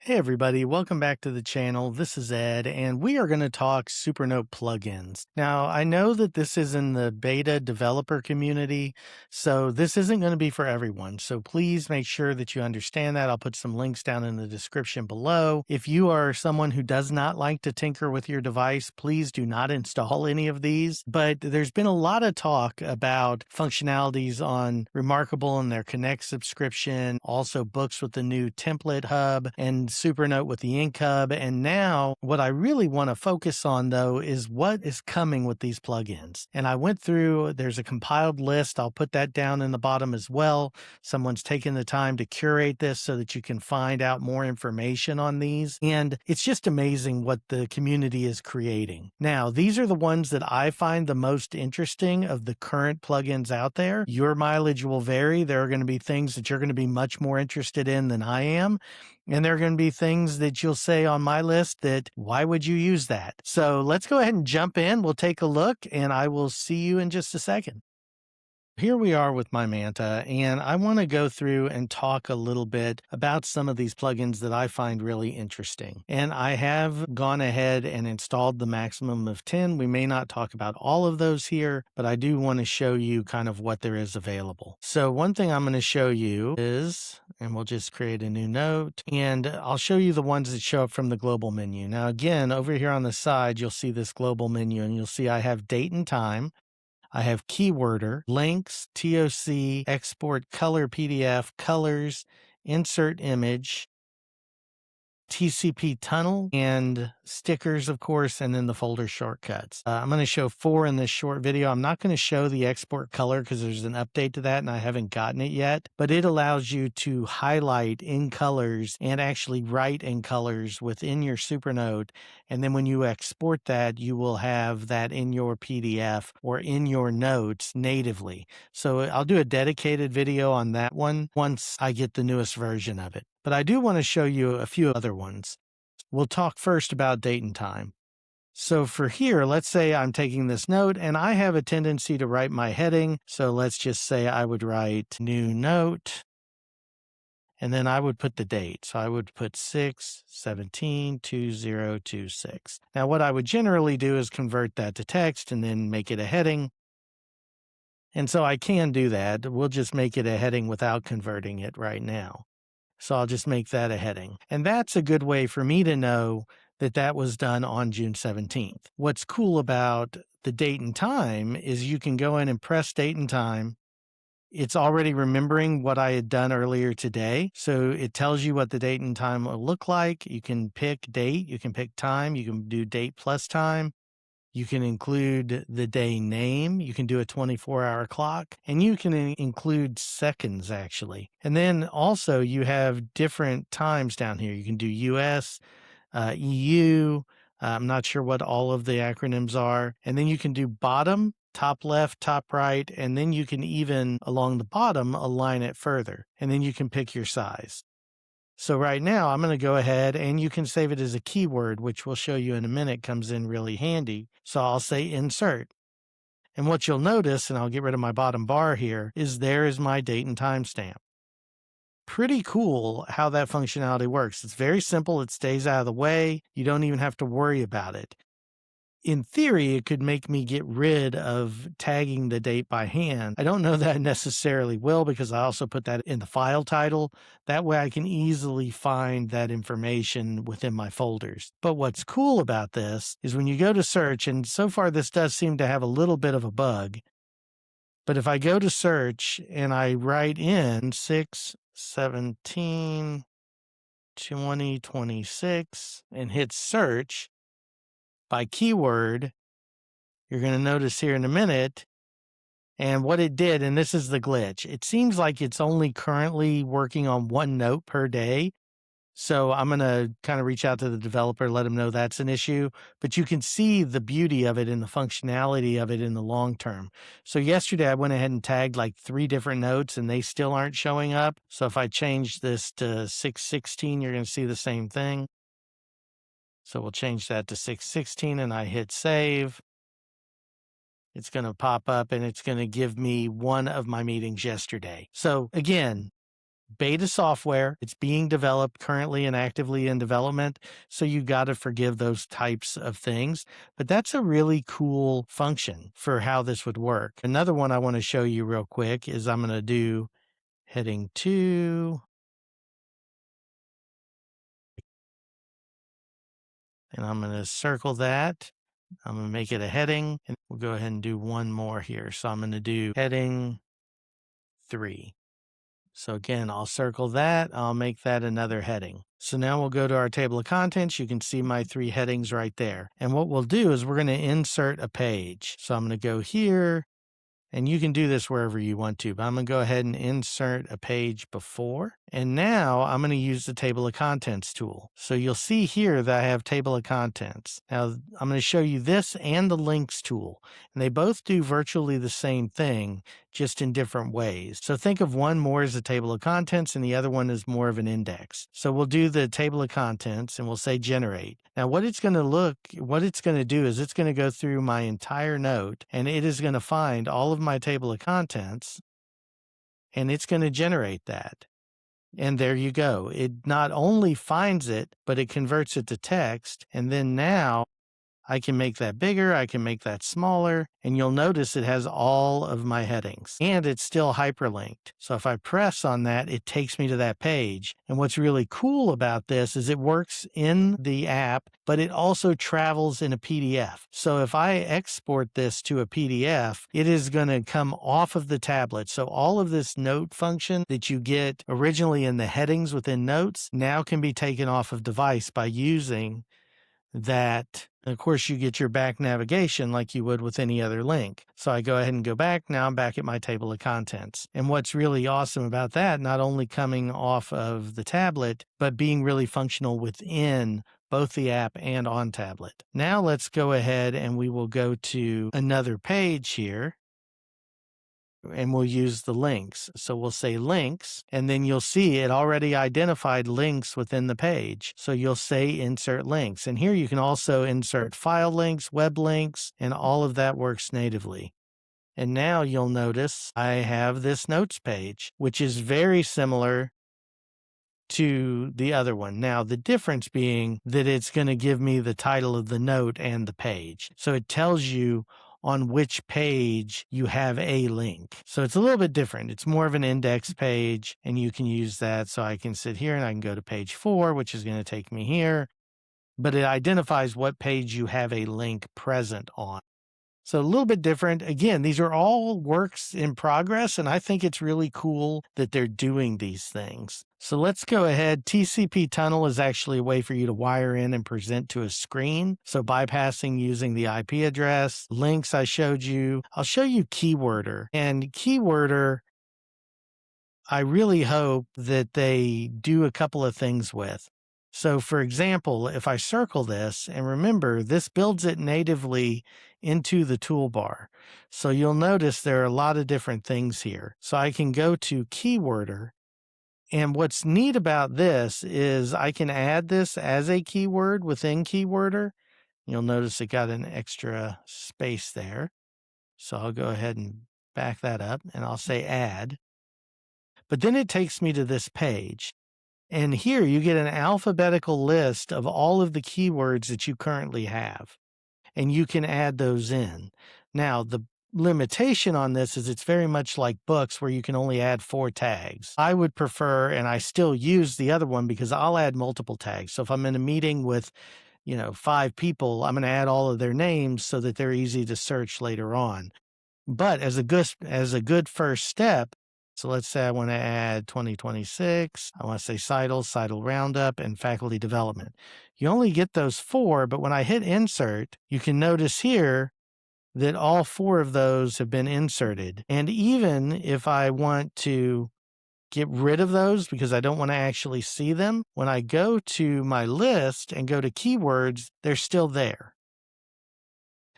Hey everybody, welcome back to the channel. This is Ed, and we are going to talk Supernote plugins. Now, I know that this is in the beta developer community, so this isn't going to be for everyone. So please make sure that you understand that. I'll put some links down in the description below. If you are someone who does not like to tinker with your device, please do not install any of these. But there's been a lot of talk about functionalities on Remarkable and their Connect subscription, also books with the new template hub, and Supernote with the ink hub. And now what I really want to focus on though is what is coming with these plugins. And I went through, there's a compiled list. I'll put that down in the bottom as well. Someone's taken the time to curate this so that you can find out more information on these. And it's just amazing what the community is creating. Now, these are the ones that I find the most interesting of the current plugins out there. Your mileage will vary. There are going to be things that you're going to be much more interested in than I am. And there are going to be things that you'll say on my list that, why would you use that? So let's go ahead and jump in. We'll take a look, and I will see you in just a second. Here we are with my Manta, and I want to go through and talk a little bit about some of these plugins that I find really interesting. And I have gone ahead and installed the maximum of 10. We may not talk about all of those here, but I do want to show you kind of what there is available. So one thing I'm going to show you is, and we'll just create a new note, and I'll show you the ones that show up from the global menu. Now, again, over here on the side, you'll see this global menu, and you'll see I have date and time. I have keyworder, links, TOC, export color PDF, colors, insert image, TCP tunnel, and stickers, of course, and then the folder shortcuts. I'm going to show 4 in this short video. I'm not going to show the export color because there's an update to that and I haven't gotten it yet, but it allows you to highlight in colors and actually write in colors within your Supernote. And then when you export that, you will have that in your PDF or in your notes natively. So I'll do a dedicated video on that one once I get the newest version of it. But I do want to show you a few other ones. We'll talk first about date and time. So for here, let's say I'm taking this note and I have a tendency to write my heading. So let's just say I would write new note, and then I would put the date. So I would put 6/17/2026. Now what I would generally do is convert that to text and then make it a heading. And so I can do that. We'll just make it a heading without converting it right now. So I'll just make that a heading. And that's a good way for me to know that that was done on June 17th. What's cool about the date and time is you can go in and press date and time. It's already remembering what I had done earlier today. So it tells you what the date and time will look like. You can pick date, you can pick time, you can do date plus time. You can include the day name. You can do a 24-hour clock, and you can include seconds actually. And then also you have different times down here. You can do US, EU. I'm not sure what all of the acronyms are. And then you can do bottom, top left, top right, and then you can even along the bottom align it further. And then you can pick your size. So right now I'm going to go ahead and you can save it as a keyword, which we'll show you in a minute comes in really handy. So I'll say insert. And what you'll notice, and I'll get rid of my bottom bar here, is there is my date and timestamp. Pretty cool how that functionality works. It's very simple. It stays out of the way. You don't even have to worry about it. In theory, it could make me get rid of tagging the date by hand. I don't know that I necessarily will because I also put that in the file title. That way I can easily find that information within my folders. But what's cool about this is when you go to search, and so far this does seem to have a little bit of a bug, but if I go to search and I write in 6/17/2026 and hit search, by keyword, you're going to notice here in a minute, and what it did, and this is the glitch, it seems like it's only currently working on 1 note per day. So I'm going to kind of reach out to the developer, let them know that's an issue, but you can see the beauty of it and the functionality of it in the long term. So yesterday I went ahead and tagged like 3 different notes and they still aren't showing up. So if I change this to 6/16, you're going to see the same thing. So we'll change that to 6/16 and I hit save. It's going to pop up and it's going to give me one of my meetings yesterday. So again, beta software. It's being developed currently and actively in development. So you got to forgive those types of things. But that's a really cool function for how this would work. Another one I want to show you real quick is I'm going to do heading 2. And I'm going to circle that. I'm going to make it a heading. And we'll go ahead and do one more here. So I'm going to do heading 3. So again, I'll circle that. I'll make that another heading. So now we'll go to our table of contents. You can see my 3 headings right there. And what we'll do is we're going to insert a page. So I'm going to go here, and you can do this wherever you want to, but I'm going to go ahead and insert a page before. And now I'm going to use the table of contents tool. So you'll see here that I have table of contents. Now I'm going to show you this and the links tool. And they both do virtually the same thing, just in different ways. So think of one more as a table of contents and the other one is more of an index. So we'll do the table of contents and we'll say generate. Now what it's going to do is it's going to go through my entire note and it is going to find all of my table of contents and it's going to generate that. And there you go. It not only finds it, but it converts it to text. And then now I can make that bigger, I can make that smaller, and you'll notice it has all of my headings. And it's still hyperlinked. So if I press on that, it takes me to that page. And what's really cool about this is it works in the app, but it also travels in a PDF. So if I export this to a PDF, it is going to come off of the tablet. So all of this note function that you get originally in the headings within notes now can be taken off of device by using that. Of course, you get your back navigation like you would with any other link. So I go ahead and go back. Now I'm back at my table of contents. And what's really awesome about that, not only coming off of the tablet, but being really functional within both the app and on tablet. Now let's go ahead and we will go to another page here. And we'll use the links. So we'll say links, and then you'll see it already identified links within the page. So you'll say insert links. And here you can also insert file links, web links, and all of that works natively. And now you'll notice I have this notes page, which is very similar to the other one. Now, the difference being that it's going to give me the title of the note and the page. So it tells you on which page you have a link. So it's a little bit different. It's more of an index page, and you can use that. So I can sit here and I can go to page 4, which is going to take me here, but it identifies what page you have a link present on. So a little bit different. Again, these are all works in progress, and I think it's really cool that they're doing these things. So let's go ahead. TCP tunnel is actually a way for you to wire in and present to a screen. So bypassing using the IP address. Links I showed you. I'll show you Keyworder. And Keyworder, I really hope that they do a couple of things with. So for example, if I circle this, and remember, this builds it natively into the toolbar. So you'll notice there are a lot of different things here. So I can go to Keyworder. And what's neat about this is I can add this as a keyword within Keyworder. You'll notice it got an extra space there. So I'll go ahead and back that up and I'll say add. But then it takes me to this page. And here you get an alphabetical list of all of the keywords that you currently have, and you can add those in. Now, the limitation on this is it's very much like books where you can only add 4 tags. I would prefer, and I still use the other one because I'll add multiple tags. So if I'm in a meeting with 5 people, I'm going to add all of their names so that they're easy to search later on. But as a good first step, so let's say I want to add 2026. I want to say CITL Roundup, and faculty development. You only get those 4, but when I hit insert, you can notice here that all 4 of those have been inserted. And even if I want to get rid of those because I don't want to actually see them, when I go to my list and go to keywords, they're still there.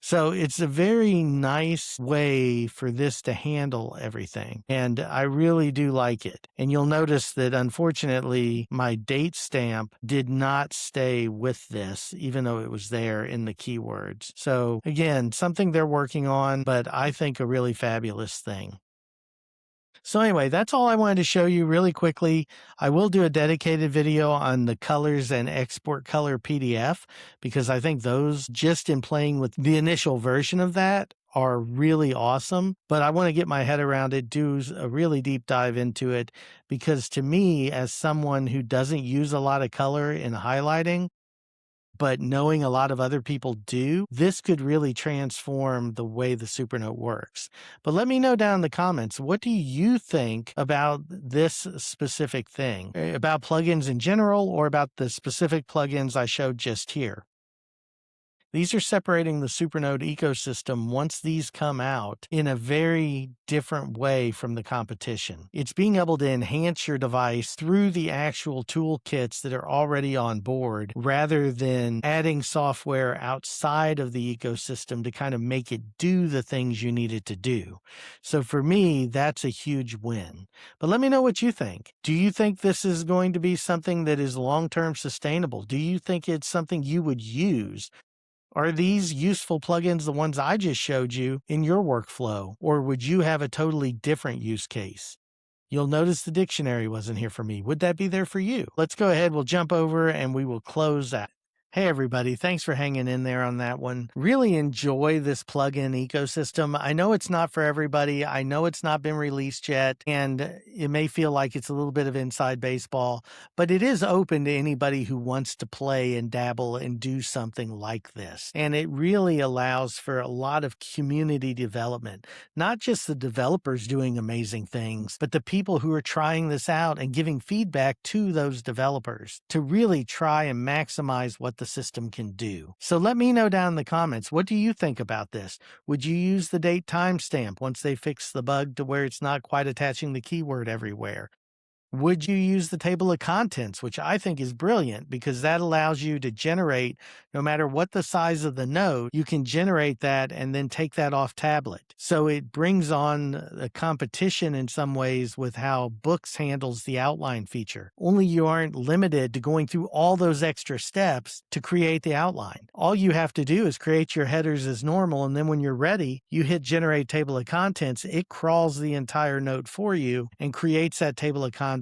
So it's a very nice way for this to handle everything. And I really do like it. And you'll notice that unfortunately, my date stamp did not stay with this, even though it was there in the keywords. So again, something they're working on, but I think a really fabulous thing. So anyway, that's all I wanted to show you really quickly. I will do a dedicated video on the colors and export color PDF because I think those, just in playing with the initial version of that, are really awesome. But I want to get my head around it, do a really deep dive into it, because to me, as someone who doesn't use a lot of color in highlighting, but knowing a lot of other people do, this could really transform the way the Supernote works. But let me know down in the comments, what do you think about this specific thing? About plugins in general, or about the specific plugins I showed just here? These are separating the Supernote ecosystem once these come out in a very different way from the competition. It's being able to enhance your device through the actual toolkits that are already on board, rather than adding software outside of the ecosystem to kind of make it do the things you need it to do. So for me, that's a huge win. But let me know what you think. Do you think this is going to be something that is long-term sustainable? Do you think it's something you would use? Are these useful plugins the ones I just showed you in your workflow, or would you have a totally different use case? You'll notice the dictionary wasn't here for me. Would that be there for you? Let's go ahead. We'll jump over and we will close that. Hey, everybody. Thanks for hanging in there on that one. Really enjoy this plugin ecosystem. I know it's not for everybody. I know it's not been released yet, and it may feel like it's a little bit of inside baseball, but it is open to anybody who wants to play and dabble and do something like this. And it really allows for a lot of community development, not just the developers doing amazing things, but the people who are trying this out and giving feedback to those developers to really try and maximize what the system can do. So let me know down in the comments, what do you think about this? Would you use the date timestamp once they fix the bug to where it's not quite attaching the keyword everywhere? Would you use the table of contents, which I think is brilliant because that allows you to generate, no matter what the size of the note, you can generate that and then take that off tablet. So it brings on a competition in some ways with how Books handles the outline feature. Only you aren't limited to going through all those extra steps to create the outline. All you have to do is create your headers as normal, and then when you're ready, you hit generate table of contents. It crawls the entire note for you and creates that table of contents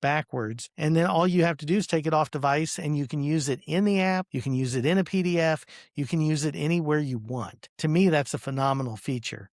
backwards. And then all you have to do is take it off device, and you can use it in the app. You can use it in a PDF. You can use it anywhere you want. To me, that's a phenomenal feature.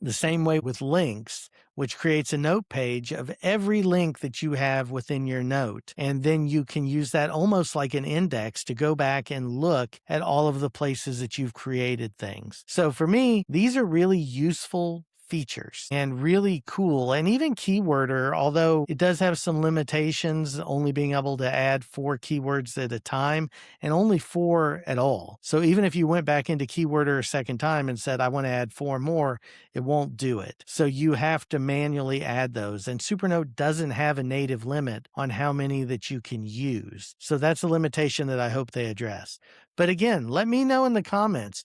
The same way with links, which creates a note page of every link that you have within your note. And then you can use that almost like an index to go back and look at all of the places that you've created things. So for me, these are really useful features and really cool. And even Keyworder, although it does have some limitations, only being able to add 4 keywords at a time and only 4 at all. So even if you went back into Keyworder a second time and said, I want to add 4 more, it won't do it. So you have to manually add those. And Supernote doesn't have a native limit on how many that you can use. So that's a limitation that I hope they address. But again, let me know in the comments,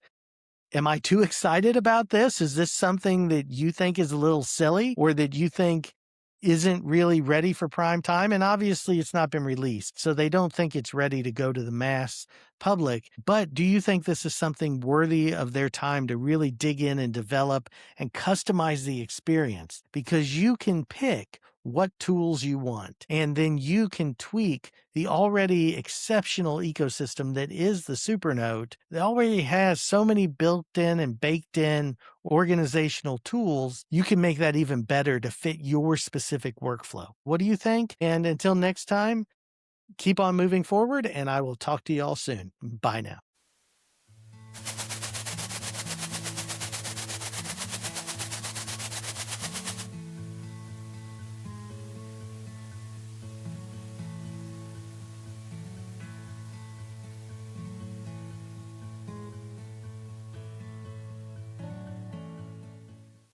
am I too excited about this? Is this something that you think is a little silly, or that you think isn't really ready for prime time? And obviously it's not been released, so they don't think it's ready to go to the mass public. But do you think this is something worthy of their time to really dig in and develop and customize the experience? Because you can pick what tools you want, and then you can tweak the already exceptional ecosystem that is the Supernote that already has so many built-in and baked-in organizational tools. You can make that even better to fit your specific workflow. What do you think? And until next time, keep on moving forward, and I will talk to you all soon. Bye now.